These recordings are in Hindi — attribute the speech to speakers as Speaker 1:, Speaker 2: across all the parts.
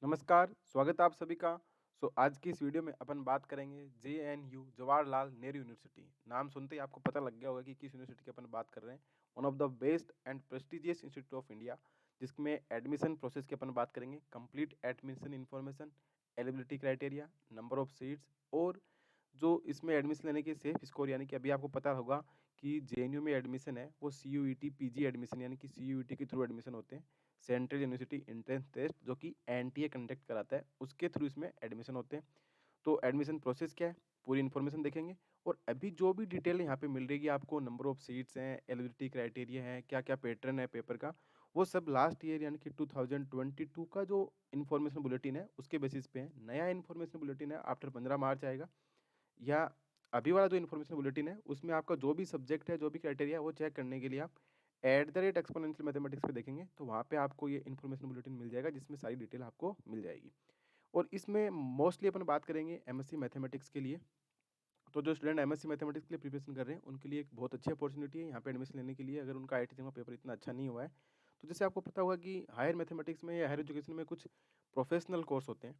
Speaker 1: नमस्कार, स्वागत है आप सभी का। आज की इस वीडियो में अपन बात करेंगे जेएनयू जवाहरलाल नेहरू यूनिवर्सिटी। नाम सुनते ही आपको पता लग गया होगा कि किस यूनिवर्सिटी की अपन बात कर रहे हैं। One of the best and prestigious institute of India, जिसमें एडमिशन प्रोसेस की अपन बात करेंगे, complete admission information, eligibility criteria, number of seats और जो इसमें एडमिशन लेने के सेफ स्कोर, यानी कि अभी आपको पता होगा कि जेएनयू में एडमिशन है वो सीयूईटी पीजी एडमिशन यानी कि सीयूईटी के थ्रू एडमिशन होते हैं। सेंट्रल यूनिवर्सिटी एंट्रेंस टेस्ट जो कि एनटीए कंडक्ट कराता है, उसके थ्रू इसमें एडमिशन होते हैं। तो एडमिशन प्रोसेस क्या है, पूरी इन्फॉर्मेशन देखेंगे। और अभी जो भी डिटेल यहाँ पे मिल रही है आपको, नंबर ऑफ सीट्स हैं, एलिजिबिलिटी क्राइटेरिया है, क्या क्या पैटर्न है पेपर का, वो सब लास्ट ईयर यानी कि 2022 का जो इन्फॉर्मेशन बुलेटिन है उसके बेसिस पे है। नया इन्फॉर्मेशन बुलेटिन है आफ्टर 15 मार्च आएगा, या अभी वाला जो इन्फॉर्मेशन बुलेटिन है उसमें आपका जो भी सब्जेक्ट है, जो भी क्राइटेरिया है, वो चेक करने के लिए आप @exponential मैथमेटिक्स पे देखेंगे तो वहाँ पे आपको ये इन्फॉर्मेशन बुलेटिन मिल जाएगा, जिसमें सारी डिटेल आपको मिल जाएगी। और इसमें मोस्टली अपन बात करेंगे एमएससी मैथमेटिक्स के लिए। तो जो स्टूडेंट एमएससी मैथमेटिक्स के लिए प्रिपरेशन कर रहे हैं उनके लिए एक बहुत अच्छी अपॉर्चुनिटी है यहाँ पे एडमिशन लेने के लिए, अगर उनका आईआईटी का पेपर इतना अच्छा नहीं हुआ है। तो जैसे आपको पता होगा कि हायर मैथमेटिक्स में या हायर एजुकेशन में कुछ प्रोफेशनल कोर्स होते हैं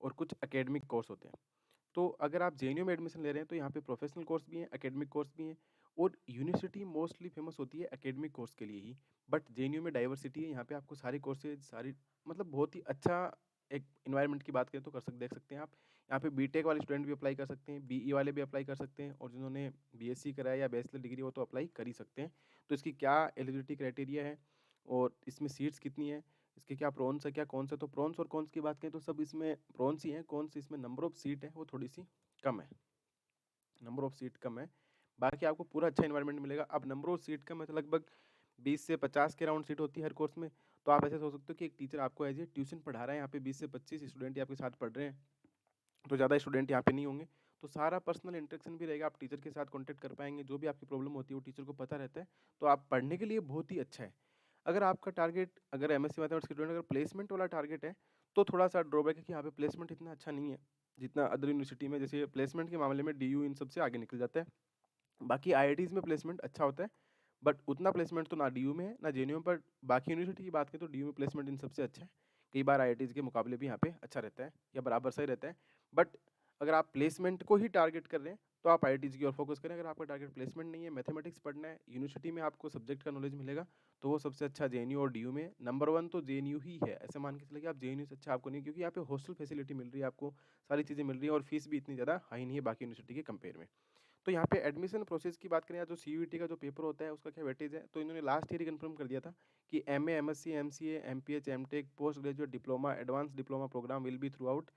Speaker 1: और कुछ एकेडमिक कोर्स होते हैं। तो अगर आप जेएनयू में एडमिशन ले रहे हैं तो यहाँ पे प्रोफेशनल कोर्स भी हैं, एकेडमिक कोर्स भी हैं। और यूनिवर्सिटी मोस्टली फेमस होती है एकेडमिक कोर्स के लिए ही, बट जेएनयू में डाइवर्सिटी है, यहाँ पे आपको सारे कोर्सेज सारी मतलब बहुत ही अच्छा एक इन्वायरमेंट की बात करें तो देख सकते हैं आप। यहाँ पे बीटेक वाले स्टूडेंट भी अप्लाई कर सकते हैं, बीई वाले भी अप्लाई कर सकते हैं, और जिन्होंने बीएससी करा है या बैचलर डिग्री वो तो अप्लाई कर ही सकते हैं। तो इसकी क्या एलिजिबिलिटी क्राइटेरिया है और इसमें सीट्स कितनी है, इसके क्या प्रोन्स है क्या कौन सा, तो प्रोन्स और कॉन्स की बात करें तो सब इसमें प्रोन्स ही हैं। कौन्स इसमें नंबर ऑफ सीट है वो थोड़ी सी कम है, नंबर ऑफ सीट कम है। बाकी आपको पूरा अच्छा इन्वायरमेंट मिलेगा। अब नंबर ऑफ सीट कम है तो लगभग 20 से 50 के राउंड सीट होती है हर कोर्स में। तो आप ऐसे सोच सकते हो कि एक टीचर आपको एज ए ट्यूशन पढ़ा रहा है, यहाँ पे 20 से 25 स्टूडेंट ही आपके साथ पढ़ रहे हैं, तो ज़्यादा स्टूडेंट यहाँ पे नहीं होंगे। तो सारा पर्सनल इंटरेक्शन भी रहेगा, आप टीचर के साथ कॉन्टैक्ट कर पाएंगे, जो भी आपकी प्रॉब्लम होती है वो टीचर को पता रहता है। तो आप पढ़ने के लिए बहुत ही अच्छा है। अगर आपका टारगेट, अगर एमएससी मैथमेटिक्स के स्टूडेंट अगर प्लेसमेंट वाला टारगेट है तो थोड़ा सा ड्रॉबैक है कि यहाँ पे प्लेसमेंट इतना अच्छा नहीं है जितना अदर यूनिवर्सिटी में। जैसे प्लेसमेंट के मामले में डीयू इन सबसे आगे निकल जाता है। बाकी आईआईटीज में प्लेसमेंट अच्छा होता है, बट उतना प्लेसमेंट तो ना डीयू में है ना जेएनयू में। पर बाकी यूनिवर्सिटी की बात करें तो डीयू में प्लेसमेंट इन सबसे अच्छा है। कई बार आईआईटीज के मुकाबले भी यहाँ पे अच्छा रहता है या बराबर सही रहता है। बट अगर आप प्लेसमेंट को ही टारगेट कर रहे हैं तो आप आईआईटीज की ओर फोकस करें। अगर आपका टारगेट प्लेसमेंट नहीं है, मैथमेटिक्स पढ़ना है, यूनिवर्सिटी में आपको सब्जेक्ट का नॉलेज मिलेगा, तो वो सबसे अच्छा जेएनयू और डीयू में। नंबर 1 तो जेएनयू ही है, ऐसे मान के चले कि आप जेएनयू से अच्छा आपको नहीं, क्योंकि यहाँ पे हॉस्टल फैसिलिटी मिल रही है आपको, सारी चीज़ें मिल रही है और फीस भी इतनी ज़्यादा हाई नहीं है बाकी यूनिवर्सिटी के कंपेयर में। तो यहाँ पे एडमिशन प्रोसेस की बात करें या जो सीयूईटी का जो पेपर होता है उसका क्या वेटेज है, तो इन्होंने लास्ट ईयर ही कंफर्म कर दिया था कि MA, MSc, MCA, MPH, MTech, post graduate diploma, advance diploma program will be through out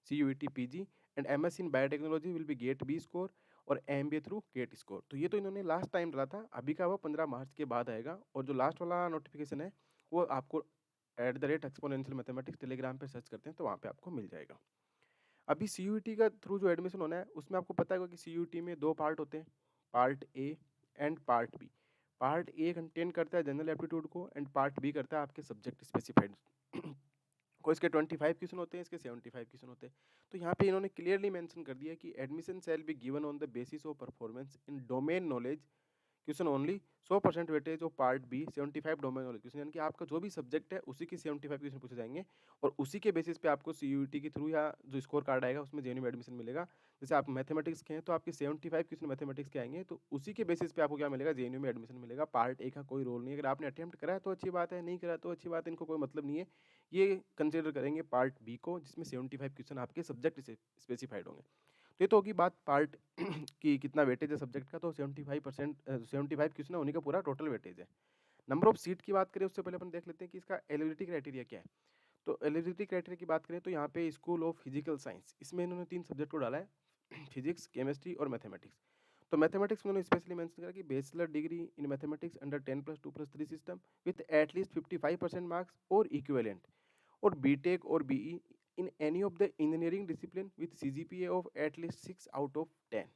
Speaker 1: CUET PG, and MSc in biotechnology will be GATE B score, और एमबीए थ्रू गेट स्कोर। तो ये तो इन्होंने लास्ट टाइम डाला था, अभी का वो 15 मार्च के बाद आएगा। और जो लास्ट वाला नोटिफिकेशन है वो आपको @exponential मैथमेटिक्स टेलीग्राम पे सर्च करते हैं तो वहाँ पे आपको मिल जाएगा। अभी सीयूईटी का थ्रू जो एडमिशन होना है उसमें आपको पता होगा कि सीयूईटी में 2 पार्ट होते हैं, part A and part B. Part A contain करता है जनरल एप्टीट्यूड को, एंड पार्ट बी करता है आपके सब्जेक्ट स्पेसिफाइड को। इसके 25 क्वेश्चन होते हैं, इसके 75 क्वेश्चन होते हैं। तो यहाँ पे इन्होंने क्लियरली मेंशन कर दिया कि admission shall be given on the basis of performance in domain knowledge question only. 100% weightage of part B, 75 domain knowledge question, यानी कि आपका जो भी सब्जेक्ट है उसी के 75 क्वेश्चन पूछे जाएंगे, और उसी के बेसिस पे आपको सीयूईटी के थ्रू या जो स्कोर कार्ड आएगा उसमें जेएनयू में एडमिशन मिलेगा। जैसे आप मैथमेटिक्स के हैं तो आपके 75 क्वेश्चन मैथमेटिक्स के आएंगे, तो उसी के बेसिस पे आपको क्या मिलेगा, जेएनयू में एडमिशन मिलेगा। पार्ट ए का कोई रोल नहीं है। अगर आपने अटेम्प्ट करा है तो अच्छी बात है, नहीं करा तो अच्छी बात है, इनको कोई मतलब नहीं है। ये कंसिडर करेंगे पार्ट बी को, जिसमें 75 क्वेश्चन आपके सब्जेक्ट से स्पेसिफाइड होंगे। तो ये तो होगी बात पार्ट की कितना वेटेज है सब्जेक्ट का, तो 75 क्वेश्चन है, उन्हीं का पूरा टोटल वेटेज है। नंबर ऑफ सीट की बात करें उससे पहले अपन देख लेते हैं कि इसका एलिजिबिलिटी क्राइटेरिया क्या है। तो एलिजिबिलिटी क्राइटेरिया की बात करें तो यहाँ पे स्कूल ऑफ फिजिकल साइंस, इसमें इन्होंने 3 सब्जेक्ट को डाला है फिजिक्स, केमिस्ट्री और मैथमेटिक्स। तो मैथमेटिक्स में उन्होंने स्पेशली मेंशन करा कि bachelor degree in mathematics under 10+2+3 system with at least 55% marks और इक्विवेलेंट, और बीटेक और BE in any of the engineering discipline with CGPA of at least 6/10,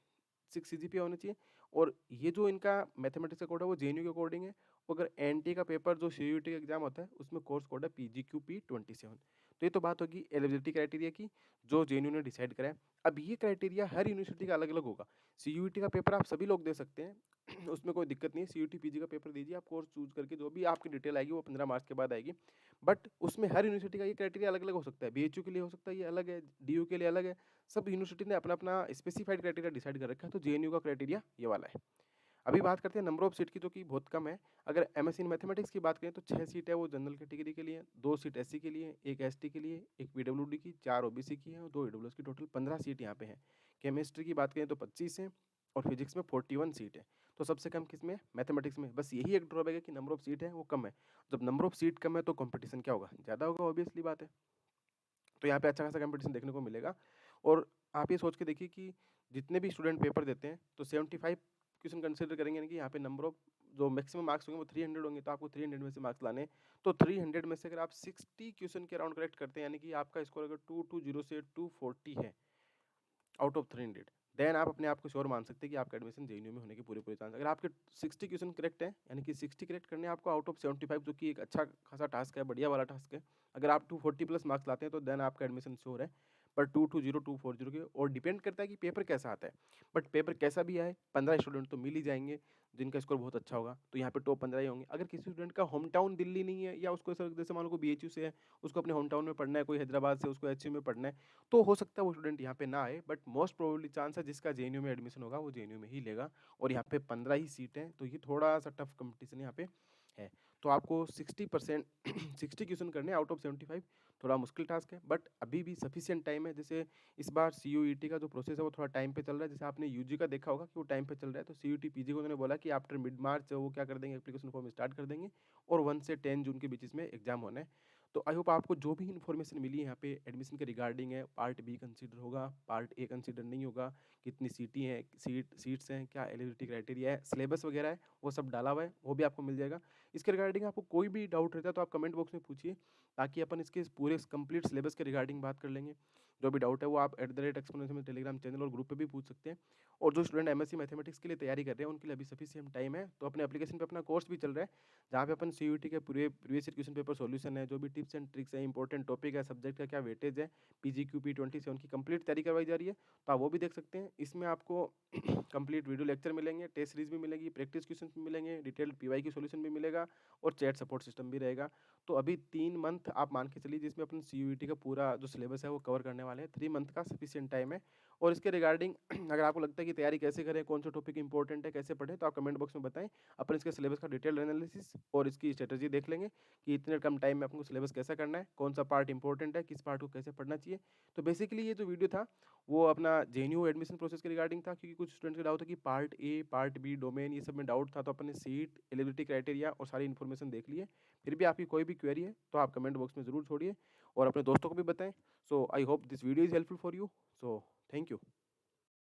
Speaker 1: 6 CGPA होना चाहिए। और ये जो इनका मैथमेटिक्स का कोड है वो जेएनयू के अकॉर्डिंग है। अगर एनटी का पेपर जो सीयूईटी का एग्जाम होता है उसमें कोर्स कोड है PGQP27। तो ये तो बात होगी एलिजिबिलिटी क्राइटेरिया की, जो जेएनयू ने डिसाइड करा है। अब ये क्राइटेरिया हर यूनिवर्सिटी का अलग-अलग होगा। सीयूईटी का पेपर आप सभी लोग दे सकते हैं, उसमें कोई दिक्कत नहीं है। सीयूईटी पीजी का पेपर दीजिए, आप कोर्स चूज़ करके जो भी आपकी डिटेल आएगी वो 15 मार्च के बाद आएगी। बट उसमें हर यूनिवर्सिटी का ये क्राइटेरिया अलग-अलग हो सकता है। बीएचयू के लिए हो सकता है ये अलग है, डीयू के लिए अलग है। सब यूनिवर्सिटी ने अपना-अपना स्पेसिफाइड क्राइटेरिया डिसाइड कर रखा है, तो जेएनयू का क्राइटेरिया ये वाला है। अभी बात करते हैं नंबर ऑफ सीट की, जो कि बहुत कम है। अगर एमएससी इन मैथमेटिक्स की बात करें तो 6 सीट है वो जनरल कैटेगरी के लिए, 2 सीट एससी के लिए, 1 एसटी के लिए, 1 पीडब्ल्यूडी की, 4 ओबीसी की है और 2 ईडब्ल्यूएस की, टोटल 15 सीट यहाँ पे है। केमिस्ट्री की बात करें तो 25 है और फिजिक्स में 41 सीट है। तो सबसे कम किसमें है? मैथमेटिक्स में। बस यही एक ड्रॉबैक है कि नंबर ऑफ सीट है वो कम है। जब नंबर ऑफ सीट कम है तो कॉम्पिटिशन क्या होगा? ज़्यादा होगा, ऑब्वियसली बात है। तो यहाँ पे अच्छा खासा कॉम्पिटिशन देखने को मिलेगा। और आप ये सोच के देखिए कि जितने भी स्टूडेंट पेपर देते हैं तो 75 क्वेश्चन कंसिडर करेंगे, यानी कि यहाँ पे नंबर ऑफ जो मैक्सिमम मार्क्स होंगे वो 300 होंगे, तो आपको 300 में से मार्क्स लाने हैं। तो 300 में से अगर आप 60 क्वेश्चन के अराउंड करेक्ट करते हैं, यानी कि आपका स्कोर अगर 220 से 240 है आउट ऑफ 300, देन आप अपने आप को श्योर मान सकते हैं कि आपका एडमिशन जेएनयू में होने के पूरे पूरे चांस। अगर आपके 60 क्वेश्चन करेक्ट है, यानी कि 60 करेक्ट करने हैं आपको आउट ऑफ 75, जो कि एक अच्छा खासा टास्क है, बढ़िया वाला टास्क है। अगर आप 240 प्लस मार्क्स लाते हैं तो देन आपका एडमिशन श्योर है। पर 220 240 के और डिपेंड करता है कि पेपर कैसा आता है। बट पेपर कैसा भी आए 15 स्टूडेंट तो मिल ही जाएंगे जिनका स्कोर बहुत अच्छा होगा, तो यहाँ पे टॉप 15 ही होंगे। अगर किसी स्टूडेंट का होम टाउन दिल्ली नहीं है, या उसको जैसे मान लो को बीएचयू से है, उसको अपने होम टाउन में पढ़ना है, कोई हैदराबाद से उसको एचयू में पढ़ना है, तो हो सकता है वो स्टूडेंट यहाँ पे ना आए। बट मोस्ट प्रोबेबली चांस है जिसका जेएनयू में एडमिशन होगा वो जेएनयू में ही लेगा। और यहाँ पे 15 ही सीट है, तो ये थोड़ा सा टफ कंपटीशन यहाँ पे है। तो आपको 60% 60 क्वेश्चन करने आउट ऑफ 75, थोड़ा मुश्किल टास्क है। बट अभी भी सफिशिएंट टाइम है। जैसे इस बार सीयूईटी का जो प्रोसेस है वो थोड़ा टाइम पे चल रहा है। जैसे आपने यूजी का देखा होगा कि वो टाइम पे चल रहा है, तो सीयूईटी पीजी को उन्होंने बोला कि आफ्टर मिड मार्च वो क्या कर देंगे, एप्लीकेशन फॉर्म स्टार्ट कर देंगे और 1 से 10 जून के बीच में एग्जाम होना है। तो आई होप आपको जो भी इन्फॉर्मेशन मिली है यहाँ पे एडमिशन के रिगार्डिंग है, पार्ट बी कंसीडर होगा, पार्ट ए कंसीडर नहीं होगा, कितनी सीट्स हैं, क्या एलिजिबिलिटी क्राइटेरिया है, सिलेबस वगैरह है, वो सब डाला हुआ है, वो भी आपको मिल जाएगा। इसके रिगार्डिंग आपको कोई भी डाउट रहता है तो आप कमेंट बॉक्स में पूछिए, ताकि अपन इसके पूरे कंप्लीट सिलेबस के रिगार्डिंग बात कर लेंगे। जो भी डाउट है वो आप @exponential में टेलीग्राम चैनल और ग्रुप पे भी पूछ सकते हैं। और जो स्टूडेंट एमएससी मैथमेटिक्स के लिए तैयारी कर रहे हैं उनके लिए अभी सफिशिएंट टाइम है। तो अपने एप्लीकेशन पे अपना कोर्स भी चल रहा है, जहाँ पे अपन सीयूईटी के पूरे प्रीवियस क्वेश्चन पेपर सॉल्यूशन है, जो भी टिप्स एंड ट्रिक्स है, इंपॉर्टेंट टॉपिक है, सब्जेक्ट का क्या वेटेज है, पीजीक्यूपी 27 की कंप्लीट तैयारी करवाई जा रही है, तो आप वो भी देख सकते हैं। इसमें आपको कंप्लीट वीडियो लेक्चर मिलेंगे, टेस्ट सीरीज भी मिलेगी, प्रैक्टिस क्वेश्चन भी मिलेंगे, डिटेल्ड पीवाई की सॉल्यूशन भी मिलेगा और चैट सपोर्ट सिस्टम भी रहेगा। तो अभी 3 मंथ आप मान के चलिए जिसमें अपन सीयूईटी का पूरा जो सिलेबस है वो कवर करने वाले हैं। 3 मंथ का सफिशिएंट टाइम है। और इसके रिगार्डिंग अगर आपको लगता है कि तैयारी कैसे करें, कौन सा टॉपिक इंपॉर्टेंट है, कैसे पढ़ें, तो आप कमेंट बॉक्स में बताएं। अपन इसके सिलेबस का डिटेल एनालिसिस और इसकी स्ट्रेटजी देख लेंगे कि इतने कम टाइम में आपको सिलेबस कैसा करना है, कौन सा पार्ट इंपॉर्टेंट है, किस पार्ट को कैसे पढ़ना चाहिए। तो बेसिकली ये जो वीडियो था वो अपना जेएनयू एडमिशन प्रोसेस के रिगार्डिंग था, क्योंकि कुछ स्टूडेंट्स का डाउट था कि part A, part B, domain, ये सब में डाउट था, तो अपन ने सीट, एलिजिबिलिटी क्राइटेरिया और सारी इन्फॉर्मेशन देख ली है। फिर भी आपकी कोई भी क्वेरी है तो आप कमेंट बॉक्स में ज़रूर छोड़िए और अपने दोस्तों को भी बताएं। So I hope this video is helpful for you. So thank you.